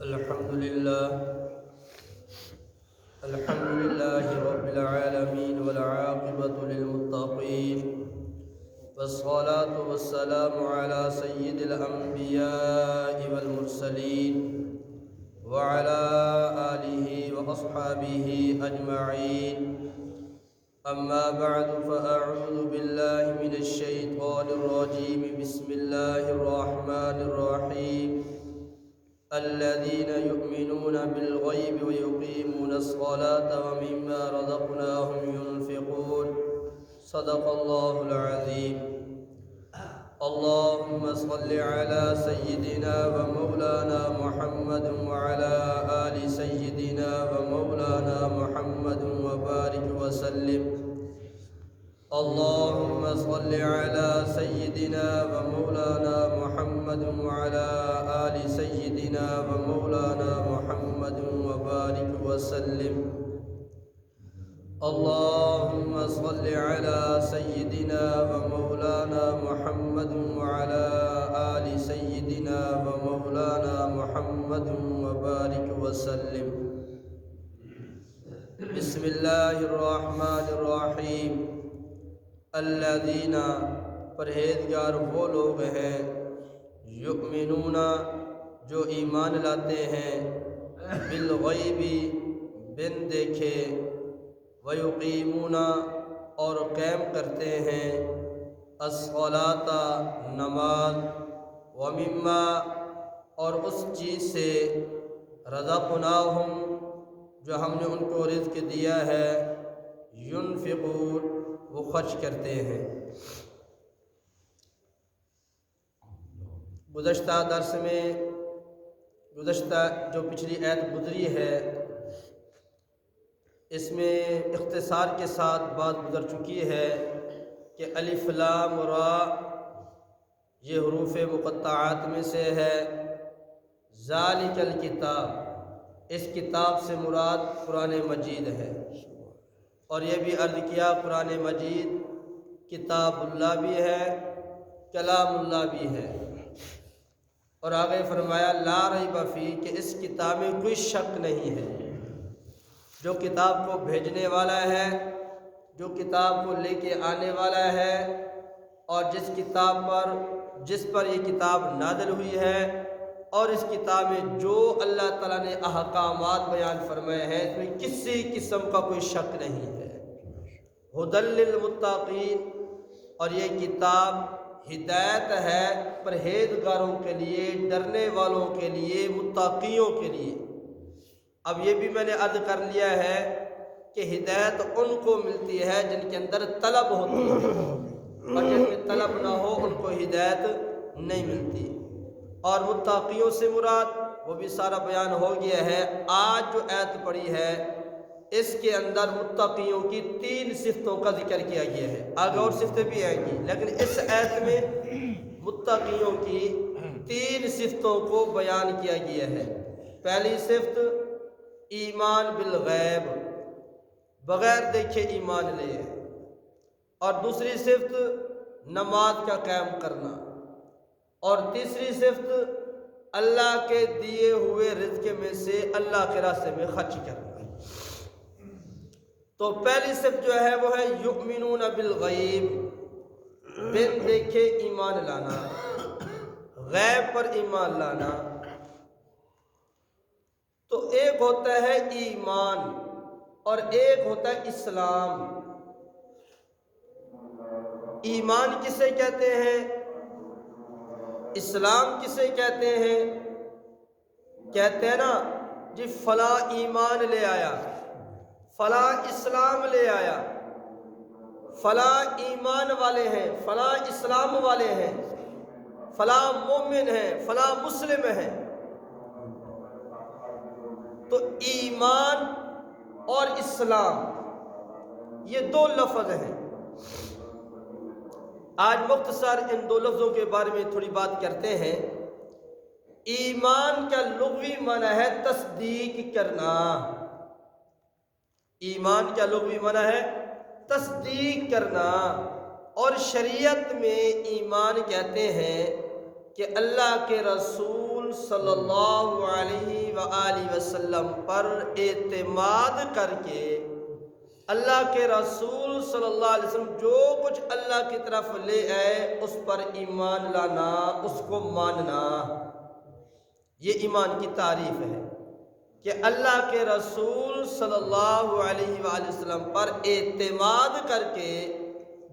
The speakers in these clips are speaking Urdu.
الحمد لله رب العالمين والعاقبة للمتقين والصلاة والسلام على سيد الأنبياء والمرسلين وعلى آله وأصحابه أجمعين. أما بعد فأعوذ بالله من الشيطان الرجيم. بسم الله الرحمن الرحيم. الذين يؤمنون بالغيب ويقيمون الصلاة ومما رزقناهم ينفقون. صدق الله العظيم. اللهم صل على سيدنا ومولانا محمد وعلى آل سيدنا ومولانا محمد وبارك وسلم. اللهم صل على سيدنا ومولانا محمد وعلى آل سيدنا ومولانا محمد وبارك وسلم. اللهم صل على سيدنا ومولانا محمد وعلى آل سيدنا ومولانا محمد وبارك وسلم. بسم الله الرحمن الرحيم. الذین پرہیزگار وہ لوگ ہیں، یؤمنون جو ایمان لاتے ہیں، بالغیب بن دیکھے، ویقیمون اور قائم کرتے ہیں، الصلاۃ نماز، ومما اور اس چیز سے، رزقناہم جو ہم نے ان کو رزق دیا ہے، ینفقون وہ خرچ کرتے ہیں. گزشتہ درس میں جو پچھلی آیت گزری ہے اس میں اختصار کے ساتھ بات گزر چکی ہے کہ الف لام را یہ حروف مقطعات میں سے ہے. ذالک الکتاب اس کتاب سے مراد قرآن مجید ہے، اور یہ بھی عرض کیا قرآن مجید کتاب اللہ بھی ہے، کلام اللہ بھی ہے. اور آگے فرمایا لا ریب فیہ کہ اس کتاب میں کوئی شک نہیں ہے. جو کتاب کو بھیجنے والا ہے، جو کتاب کو لے کے آنے والا ہے، اور جس پر یہ کتاب نازل ہوئی ہے، اور اس کتاب میں جو اللہ تعالیٰ نے احکامات بیان فرمائے ہیں اس میں کسی قسم کا کوئی شک نہیں ہے. ھدی للمتقین اور یہ کتاب ہدایت ہے پرہیزگاروں کے لیے، ڈرنے والوں کے لیے، متقیوں کے لیے. اب یہ بھی میں نے عرض کر لیا ہے کہ ہدایت ان کو ملتی ہے جن کے اندر طلب ہوتی ہے، اور جن میں طلب نہ ہو ان کو ہدایت نہیں ملتی. اور متقیوں سے مراد وہ بھی سارا بیان ہو گیا ہے. آج جو آیت پڑھی ہے اس کے اندر متقیوں کی 3 صفتوں کا ذکر کیا گیا ہے. آگے اور صفتیں بھی آئیں گی، لیکن اس آیت میں متقیوں کی 3 صفتوں کو بیان کیا گیا ہے. پہلی صفت ایمان بالغیب، بغیر دیکھے ایمان لے. اور دوسری صفت نماز کا قائم کرنا. اور تیسری صفت اللہ کے دیے ہوئے رزق میں سے اللہ کے راستے میں خرچ کرنا. تو پہلی صفت جو ہے وہ ہے یؤمنون بالغیب، بن دیکھے ایمان لانا، غیب پر ایمان لانا. تو ایک ہوتا ہے ایمان اور ایک ہوتا ہے اسلام. ایمان کسے کہتے ہیں، اسلام کسے کہتے ہیں؟ کہتے ہیں نا جی فلاں ایمان لے آیا، فلاں اسلام لے آیا، فلاں ایمان والے ہیں، فلاں اسلام والے ہیں، فلاں مومن ہیں، فلاں مسلم ہیں. تو ایمان اور اسلام یہ 2 لفظ ہیں. آج مختصر ان 2 لفظوں کے بارے میں تھوڑی بات کرتے ہیں. ایمان کا لغوی معنی ہے تصدیق کرنا. ایمان کا لغوی معنی ہے تصدیق کرنا. اور شریعت میں ایمان کہتے ہیں کہ اللہ کے رسول صلی اللہ علیہ وآلہ وسلم پر اعتماد کر کے اللہ کے رسول صلی اللہ علیہ وسلم جو کچھ اللہ کی طرف لے آئے اس پر ایمان لانا، اس کو ماننا، یہ ایمان کی تعریف ہے کہ اللہ کے رسول صلی اللہ علیہ وآلہ وسلم پر اعتماد کر کے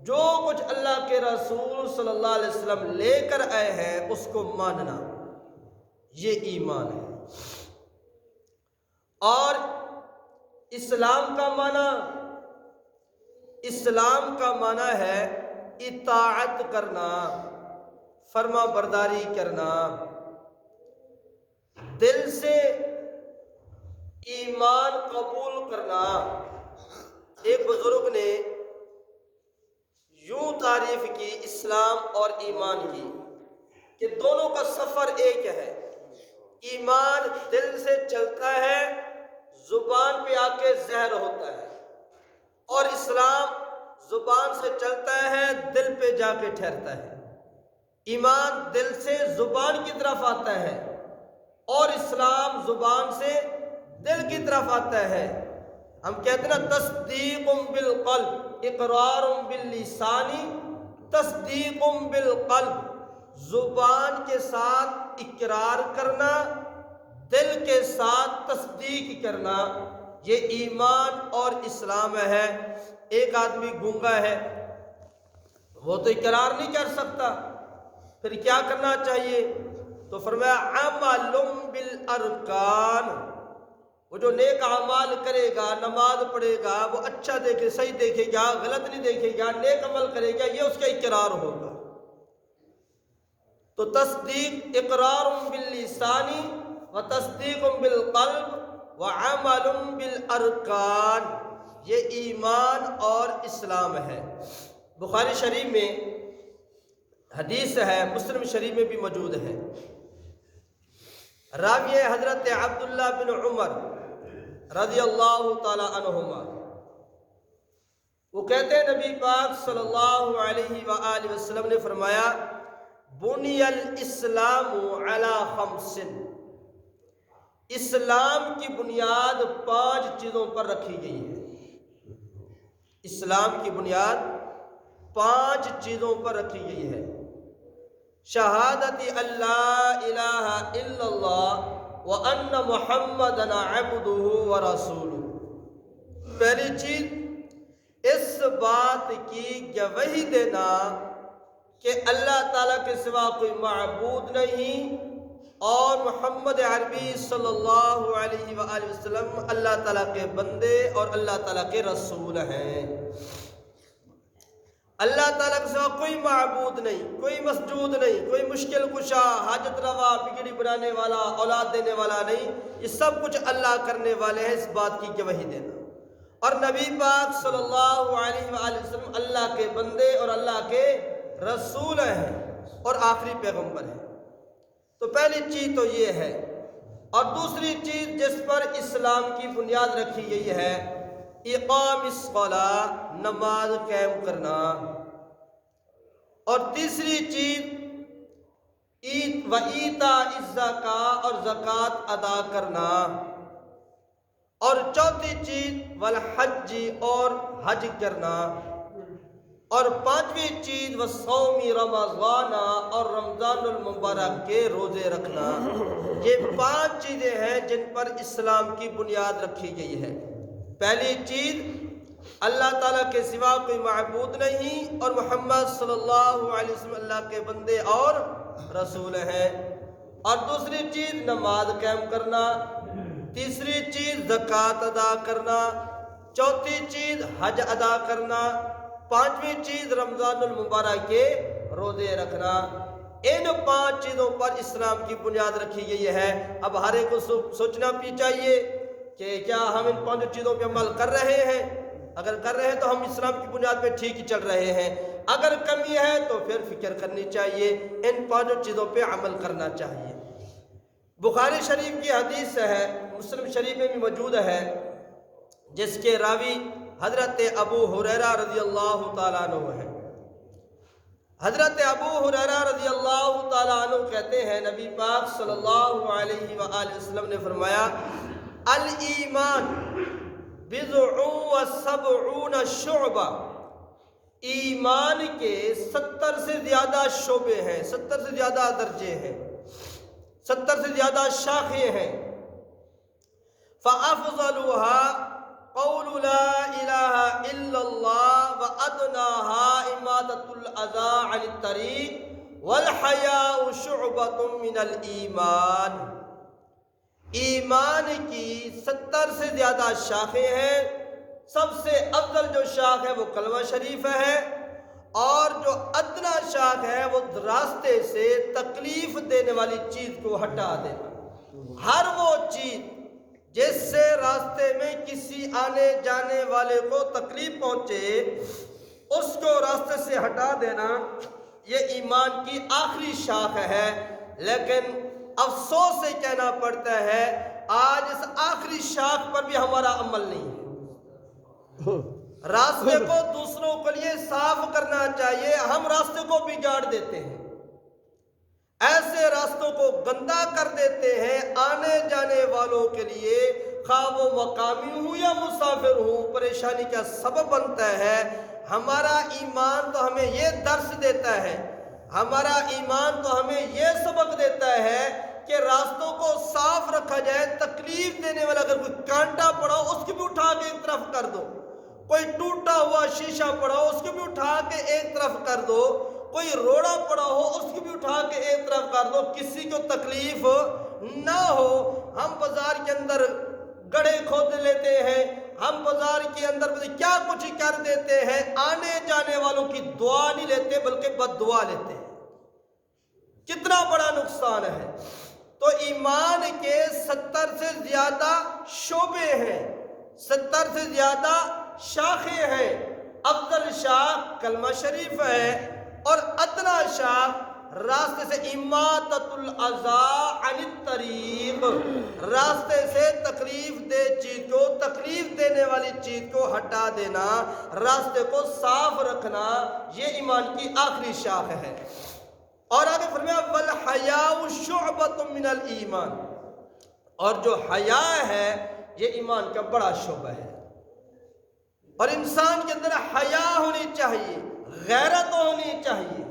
جو کچھ اللہ کے رسول صلی اللہ علیہ وسلم لے کر آئے ہیں اس کو ماننا، یہ ایمان ہے۔ اور اسلام کا معنی ہے اطاعت کرنا، فرما برداری کرنا، دل سے ایمان قبول کرنا۔ ایک بزرگ نے یوں تعریف کی اسلام اور ایمان کی کہ دونوں کا سفر ایک ہے۔ ایمان دل سے چلتا ہے، زبان پہ آ کے زہر ہوتا ہے، اور اسلام زبان سے چلتا ہے، دل پہ جا کے ٹھہرتا ہے۔ ایمان دل سے زبان کی طرف آتا ہے اور اسلام زبان سے دل کی طرف آتا ہے۔ ہم کہتے ہیں نا تصدیق بالقلب اقرار باللسان، تصدیق بالقلب، زبان کے ساتھ اقرار کرنا، دل کے ساتھ تصدیق کرنا، یہ ایمان اور اسلام ہے۔ ایک آدمی گونگا ہے، وہ تو اقرار نہیں کر سکتا، پھر کیا کرنا چاہیے؟ تو فرمایا عمل بالارکان، وہ جو نیک اعمال کرے گا، نماز پڑھے گا، وہ اچھا دیکھے، صحیح دیکھے گا، غلط نہیں دیکھے گا، نیک عمل کرے گا، یہ اس کا اقرار ہوگا۔ تو تصدیق اقرار باللسان و تصدیق بالقلب و عمل بالارکان، یہ ایمان اور اسلام ہے۔ بخاری شریف میں حدیث ہے، مسلم شریف میں بھی موجود ہے۔ راوی حضرت عبداللہ بن عمر رضی اللہ تعالی عنہما، وہ کہتے ہیں نبی پاک صلی اللہ علیہ وآلہ وسلم نے فرمایا بنی الاسلام علی خمس، اسلام کی بنیاد 5 چیزوں پر رکھی گئی ہے۔ اسلام کی بنیاد 5 چیزوں پر رکھی گئی ہے۔ شہادت اللہ الہ الا اللہ وان محمدًا عبدہ ورسولہ، پہلی چیز اس بات کی گواہی دینا کہ اللہ تعالیٰ کے سوا کوئی معبود نہیں اور محمد عربی صلی اللہ علیہ وآلہ وسلم اللہ تعالیٰ کے بندے اور اللہ تعالیٰ کے رسول ہیں۔ اللہ تعالیٰ کے سوا کوئی معبود نہیں، کوئی مسجود نہیں، کوئی مشکل کشا، حاجت روا، بگڑی بنانے والا، اولاد دینے والا نہیں، یہ سب کچھ اللہ کرنے والے ہیں، اس بات کی گواہی دینا۔ اور نبی پاک صلی اللہ علیہ وآلہ وسلم اللہ کے بندے اور اللہ کے رسول ہیں اور آخری پیغمبر ہیں۔ تو پہلی چیز تو یہ ہے۔ اور دوسری چیز جس پر اسلام کی بنیاد رکھی گئی ہے اقام الصلاۃ، نماز قائم کرنا۔ اور تیسری چیز وایتاء الزکاۃ، اور زکوٰۃ ادا کرنا۔ اور چوتھی چیز والحج، اور حج کرنا۔ اور 5ویں چیز وصوم رمضان، اور رمضان المبارک کے روزے رکھنا۔ یہ 5 چیزیں ہیں جن پر اسلام کی بنیاد رکھی گئی ہے۔ پہلی چیز اللہ تعالیٰ کے سوا کوئی معبود نہیں اور محمد صلی اللہ علیہ وسلم اللہ کے بندے اور رسول ہیں۔ اور دوسری چیز نماز قائم کرنا، تیسری چیز زکوٰۃ ادا کرنا، چوتھی چیز حج ادا کرنا، 5ویں چیز رمضان المبارک کے روزے رکھنا۔ ان 5 چیزوں پر اسلام کی بنیاد رکھی گئی ہے۔ اب ہر ایک کو سوچنا بھی چاہیے کہ کیا ہم ان 5 چیزوں پہ عمل کر رہے ہیں؟ اگر کر رہے ہیں تو ہم اسلام کی بنیاد پہ ٹھیک ہی چل رہے ہیں، اگر کمی ہے تو پھر فکر کرنی چاہیے، ان 5 چیزوں پہ عمل کرنا چاہیے۔ بخاری شریف کی حدیث ہے، مسلم شریف میں بھی موجود ہے، جس کے راوی حضرت ابو ہریرہ رضی اللہ تعالیٰ عنہ ہے۔ حضرت ابو ہریرہ رضی اللہ تعالیٰ عنہ کہتے ہیں نبی پاک صلی اللہ علیہ وآلہ وسلم نے فرمایا الایمان بضع و سبعون شعبہ، ایمان کے 70 سے زیادہ شعبے ہیں، 70 سے زیادہ درجے ہیں، 70 سے زیادہ شاخیں ہیں۔ فَأَفْضَلُهَا قَوْلُ لَا إِلَهَ إِلَّا اللَّهُ وَأَدْنَاهَا إِمَاطَةُ الْأَذَى عَنِ الطَّرِيقِ وَالْحَيَاءُ شُعْبَةٌ مِّنَ الْإِيمَانِ۔ ایمان کی 70 سے زیادہ شاخیں ہیں، سب سے افضل جو شاخ ہے وہ کلمہ شریف ہے، اور جو ادنا شاخ ہے وہ راستے سے تکلیف دینے والی چیز کو ہٹا دینا۔ ہر وہ چیز جس سے راستے میں کسی آنے جانے والے کو تکلیف پہنچے اس کو راستے سے ہٹا دینا، یہ ایمان کی آخری شاخ ہے۔ لیکن افسوس سے کہنا پڑتا ہے آج اس آخری شاخ پر بھی ہمارا عمل نہیں ہے۔ راستے کو دوسروں کے لیے صاف کرنا چاہیے، ہم راستے کو بگاڑ دیتے ہیں، ایسے راستوں کو گندا کر دیتے ہیں آنے جانے والوں کے لیے، خواہ وہ مقامی ہوں یا مسافر ہوں، پریشانی کا سبب بنتا ہے۔ ہمارا ایمان تو ہمیں یہ درس دیتا ہے، ہمارا ایمان تو ہمیں یہ سبق دیتا ہے کہ راستوں کو صاف رکھا جائے۔ تکلیف دینے والا اگر کوئی کانٹا پڑا ہو اس کی بھی اٹھا کے ایک طرف کر دو، کوئی ٹوٹا ہوا شیشہ پڑا ہو اس کو بھی اٹھا کے ایک طرف کر دو، کوئی روڑا پڑا ہو اس کو بھی اٹھا کے ایک طرف کر دو، کسی کو تکلیف نہ ہو۔ ہم بازار کے اندر گڑھے کھود لیتے ہیں، ہم بازار کے اندر کیا کچھ کر دیتے ہیں، آنے جانے والوں کی دعا نہیں لیتے بلکہ بد دعا لیتے ہیں، کتنا بڑا نقصان ہے۔ تو ایمان کے 70 سے زیادہ شعبے ہیں، 70 سے زیادہ شاخیں ہیں۔ افضل شاخ کلمہ شریف ہے، اور ادنا شاخ راستے سے اماطۃ الاذی عن الطریق، راستے سے تکلیف دہ چیز کو، تکلیف دینے والی چیز کو ہٹا دینا، راستے کو صاف رکھنا، یہ ایمان کی آخری شاخ ہے۔ اور آگے فرمایا والحیاء شعبۃ من الایمان، اور جو حیا ہے یہ ایمان کا بڑا شعبہ ہے، اور انسان کے اندر حیا ہونی چاہیے، غیرت ہونی چاہیے۔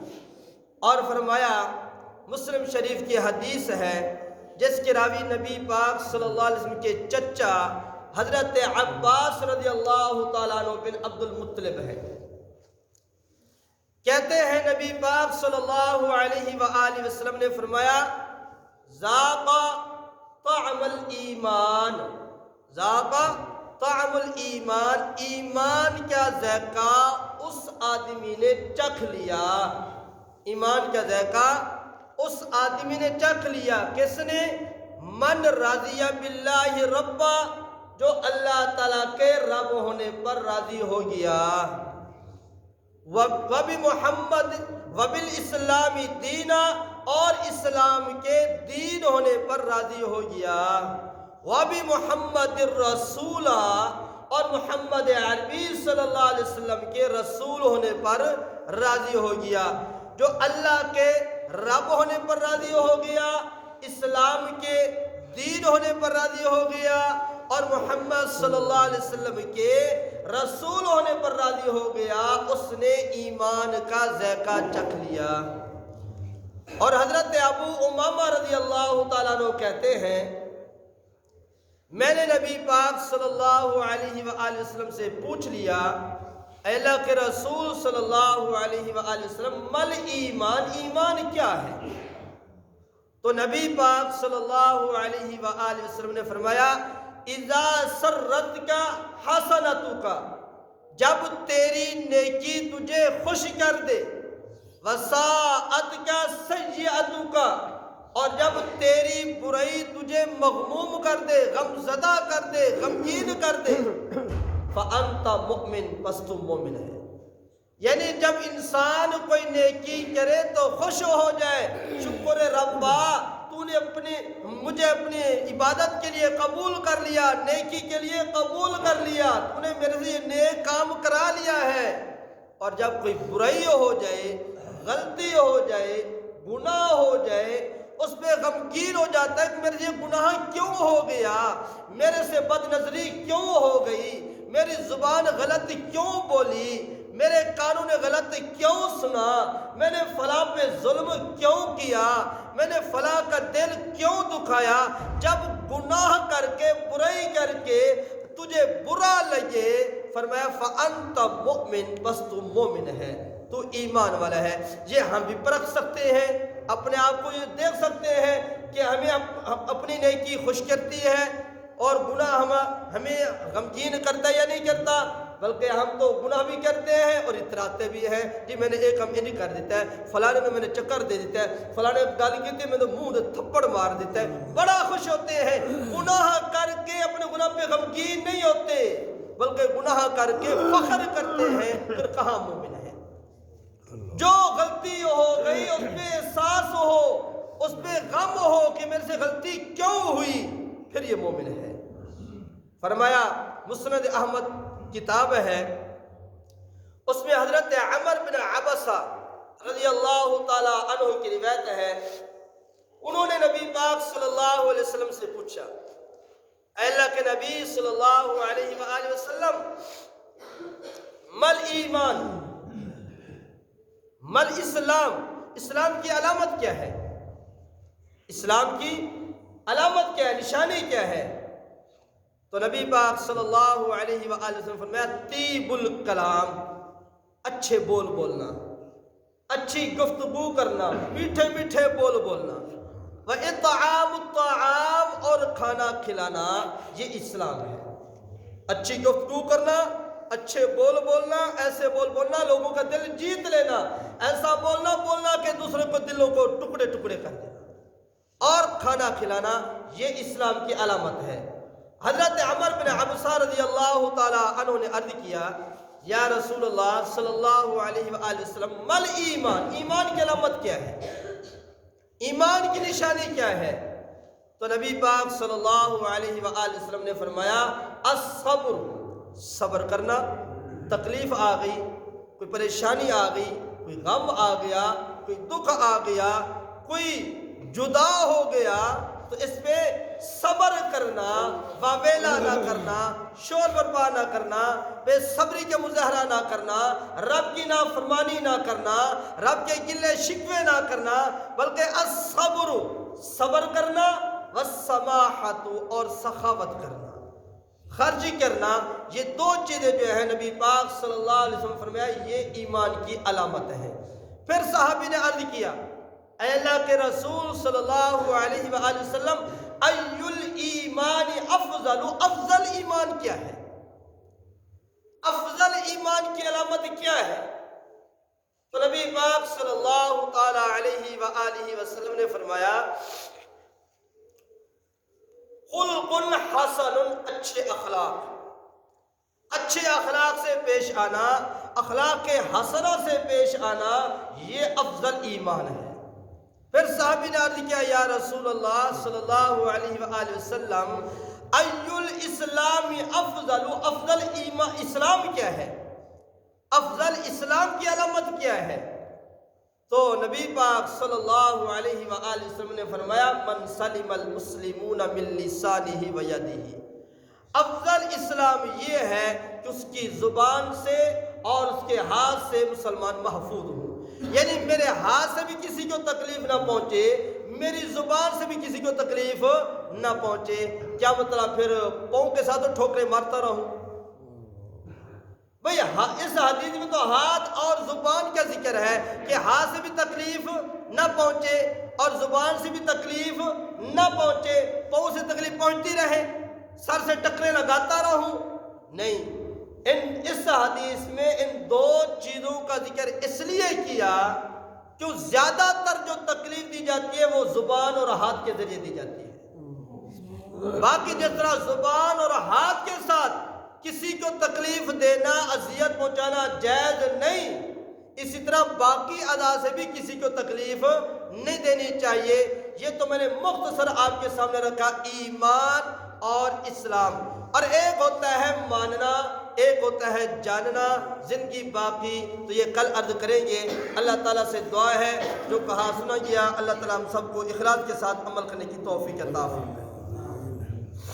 اور فرمایا مسلم شریف کی حدیث ہے جس کے راوی نبی پاک صلی اللہ علیہ وسلم کے چچا حضرت عباس رضی اللہ تعالیٰ عنہ بن عبد المطلب ہے۔ کہتے ہیں نبی پاک صلی اللہ علیہ وآلہ وسلم نے فرمایا ذاق طعم الایمان، ذاق طعم الایمان، ایمان کا ذائقہ اس آدمی نے چکھ لیا، ایمان کا ذائقہ اس آدمی نے چکھ لیا۔ کس نے؟ من راضی باللہ ربا، جو اللہ تعالیٰ کے رب ہونے پر راضی ہو گیا، وبمحمد وبالاسلام دینا، اور اسلام کے دین ہونے پر راضی ہو گیا، وبمحمد الرسول، اور محمد عربی صلی اللہ علیہ وسلم کے رسول ہونے پر راضی ہو گیا۔ جو اللہ کے رب ہونے پر راضی ہو گیا، اسلام کے دین ہونے پر راضی ہو گیا، اور محمد صلی اللہ علیہ وسلم کے رسول ہونے پر راضی ہو گیا، اس نے ایمان کا ذائقہ چکھ لیا۔ اور حضرت ابو امامہ رضی اللہ تعالیٰ عنہ کہتے ہیں میں نے نبی پاک صلی اللہ علیہ وآلہ وسلم سے پوچھ لیا اے اللہ کے رسول صلی اللہ علیہ وآلہ وسلم مل ایمان، ایمان کیا ہے؟ تو نبی پاک صلی اللہ علیہ وآلہ وسلم نے فرمایا اذا سرتک حسنتک، جب تیری نیکی تجھے خوش کر دے، وساءتک سیئتک، اور جب تیری برائی تجھے مغموم کر دے، غم زدہ کر دے، غمگین کر دے، فَأَنْتَ مُؤْمِن، پس تم مومن ہے۔ یعنی جب انسان کوئی نیکی کرے تو خوش ہو جائے، شکر ربا تو نے مجھے اپنی عبادت کے لیے قبول کر لیا، نیکی کے لیے قبول کر لیا، تو نے میرے سے یہ نیک کام کرا لیا ہے۔ اور جب کوئی برائی ہو جائے، غلطی ہو جائے، گناہ ہو جائے، اس پہ غمگین ہو جاتا ہے کہ میرے یہ گناہ کیوں ہو گیا، میرے سے بد نظری کیوں ہو گئی، میری زبان غلط کیوں بولی، میرے کانوں نے غلط کیوں سنا، میں نے فلاں پہ ظلم کیوں کیا، میں نے فلاں کا دل کیوں دکھایا۔ جب گناہ کر کے، برائی کر کے تجھے برا لگے، فرمایا فَأَنْتَ مُؤْمِن، بس تو مومن ہے، تو ایمان والا ہے۔ یہ ہم بھی پرکھ سکتے ہیں، اپنے آپ کو یہ دیکھ سکتے ہیں کہ ہمیں اپنی نیکی خوش کرتی ہے اور گناہ ہمیں غمگین کرتا یا نہیں کرتا، بلکہ ہم تو گناہ بھی کرتے ہیں اور اتراتے بھی ہیں، جی میں نے ایک کام یہ نہیں کر دیتا ہے، فلانے میں نے چکر دے دیتا ہے، فلانے گالی کی تھی میں نے منہ تھپڑ مار دیتا ہے، بڑا خوش ہوتے ہیں۔ گناہ کر کے اپنے گناہ پہ غمگین نہیں ہوتے، بلکہ گناہ کر کے فخر کرتے ہیں، پھر کہاں مومن ہے؟ جو غلطی ہو گئی اس پہ احساس ہو، اس پہ غم ہو کہ میرے سے غلطی کیوں ہوئی، پھر یہ مومن ہے۔ فرمایا مسند احمد کتاب ہے، اس میں حضرت عمر بن عبسہ رضی اللہ تعالی عنہ کی روایت ہے، انہوں نے نبی پاک صلی اللہ علیہ وسلم سے پوچھا، اے اللہ کے نبی صلی اللہ علیہ وآلہ وسلم، مل ایمان، مل اسلام، اسلام کی علامت کیا ہے؟ اسلام کی علامت کیا ہے، نشانی کیا ہے؟ تو نبی پاک صلی اللہ علیہ وآلہ وسلم فرمایا طیب الکلام، اچھے بول بولنا، اچھی گفتگو کرنا، میٹھے میٹھے بول بولنا، وَإِطْعَامُ الطَّعَامِ، اور کھانا کھلانا، یہ اسلام ہے۔ اچھی گفتگو کرنا، اچھے بول بولنا، ایسے بول بولنا لوگوں کا دل جیت لینا، ایسا بولنا کہ دوسرے کو دلوں کو ٹکڑے ٹکڑے کر دینا، اور کھانا کھلانا، یہ اسلام کی علامت ہے۔ حضرت عمر بن عبسہ رضی اللہ تعالی عنہ نے عرض کیا، یا رسول اللہ صلی اللہ علیہ وآلہ وسلم، مل ایمان، ایمان کی علامت کیا ہے، ایمان کی نشانی کیا ہے؟ تو نبی پاک صلی اللہ علیہ وآلہ وسلم نے فرمایا الصبر، صبر کرنا، تکلیف آ گئی، کوئی پریشانی آ گئی، کوئی غم آ گیا، کوئی دکھ آ گیا، کوئی جدا ہو گیا، تو اس پہ صبر کرنا، واویلا نہ کرنا، شور برپا نہ کرنا، بے صبری کے مظاہرہ نہ کرنا، رب کی نافرمانی نہ کرنا، رب کے گلے شکوے نہ کرنا، بلکہ الصبر، صبر کرنا، والسماحت، اور سخاوت کرنا، خرچ کرنا، یہ دو چیزیں جو ہیں نبی پاک صلی اللہ علیہ وسلم فرمایا یہ ایمان کی علامت ہے۔ پھر صحابی نے عرض کیا، اے اللہ کے رسول صلی اللہ علیہ وآلہ وسلم، ای الایمان افضل، افضل ایمان کیا ہے؟ افضل ایمان کی علامت کیا ہے؟ تو نبی پاک صلی اللہ تعالی علیہ وآلہ وسلم نے فرمایا خلق حسن، اچھے اخلاق، اچھے اخلاق سے پیش آنا، اخلاق کے حسنہ سے پیش آنا، یہ افضل ایمان ہے۔ پھر صحابی نے عرض کیا، یا رسول اللہ صلی اللہ علیہ وآلہ وسلم، ای الاسلام افضل، افضل اسلام کیا ہے؟ افضل اسلام کی علامت کیا ہے؟ تو نبی پاک صلی اللہ علیہ وآلہ وسلم نے فرمایا من سلم المسلمون من لسانہ و یدہ، افضل اسلام یہ ہے کہ اس کی زبان سے اور اس کے ہاتھ سے مسلمان محفوظ ہوں، یعنی میرے ہاتھ سے بھی کسی کو تکلیف نہ پہنچے، میری زبان سے بھی کسی کو تکلیف نہ پہنچے۔ کیا مطلب پھر پاؤں کے ساتھ ٹھوکرے مارتا رہوں؟ بھئی اس حدیث میں تو ہاتھ اور زبان کا ذکر ہے کہ ہاتھ سے بھی تکلیف نہ پہنچے اور زبان سے بھی تکلیف نہ پہنچے، پاؤں سے تکلیف پہنچتی رہے، سر سے ٹکرے لگاتا رہوں، نہیں۔ اس حدیث میں ان دو چیزوں کا ذکر اس لیے کیا کہ زیادہ تر جو تکلیف دی جاتی ہے وہ زبان اور ہاتھ کے ذریعے دی جاتی ہے۔ باقی جس طرح زبان اور ہاتھ کے ساتھ کسی کو تکلیف دینا، اذیت پہنچانا جائز نہیں، اسی طرح باقی اعضاء سے بھی کسی کو تکلیف نہیں دینی چاہیے۔ یہ تو میں نے مختصر آپ کے سامنے رکھا ایمان اور اسلام، اور ایک ہوتا ہے ماننا، ایک ہوتا ہے جاننا، زندگی باقی تو یہ کل عرض کریں گے۔ اللہ تعالیٰ سے دعا ہے جو کہا سنا گیا اللہ تعالیٰ ہم سب کو اخلاص کے ساتھ عمل کرنے کی توفیق عطا فرمائے۔